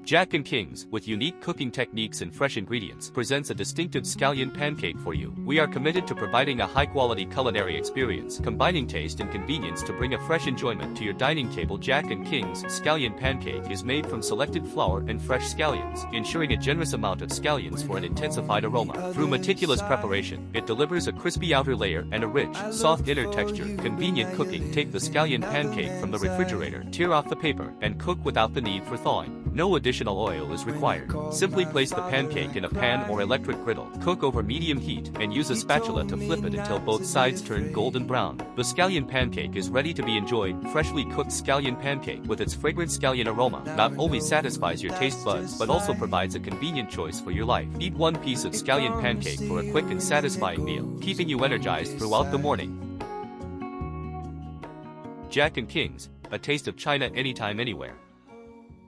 Jack&King's, with unique cooking techniques and fresh ingredients, presents a distinctive scallion pancake for you. We are committed to providing a high-quality culinary experience, combining taste and convenience to bring a fresh enjoyment to your dining table. Jack&King's Scallion Pancake is made from selected flour and fresh scallions, ensuring a generous amount of scallions for an intensified aroma. Through meticulous preparation, it delivers a crispy outer layer and a rich, soft inner texture. Convenient cooking. Take the scallion pancake from the refrigerator, tear off the paper, and cook without the need for thawing. No additional oil is required. Simply place the pancake in a pan or electric griddle. Cook over medium heat and use a spatula to flip it until both sides turn golden brown. The scallion pancake is ready to be enjoyed. Freshly cooked scallion pancake with its fragrant scallion aroma not only satisfies your taste buds but also provides a convenient choice for your life. Eat one piece of scallion pancake for a quick and satisfying meal, keeping you energized throughout the morning. Jack&King's, a taste of China anytime, anywhere.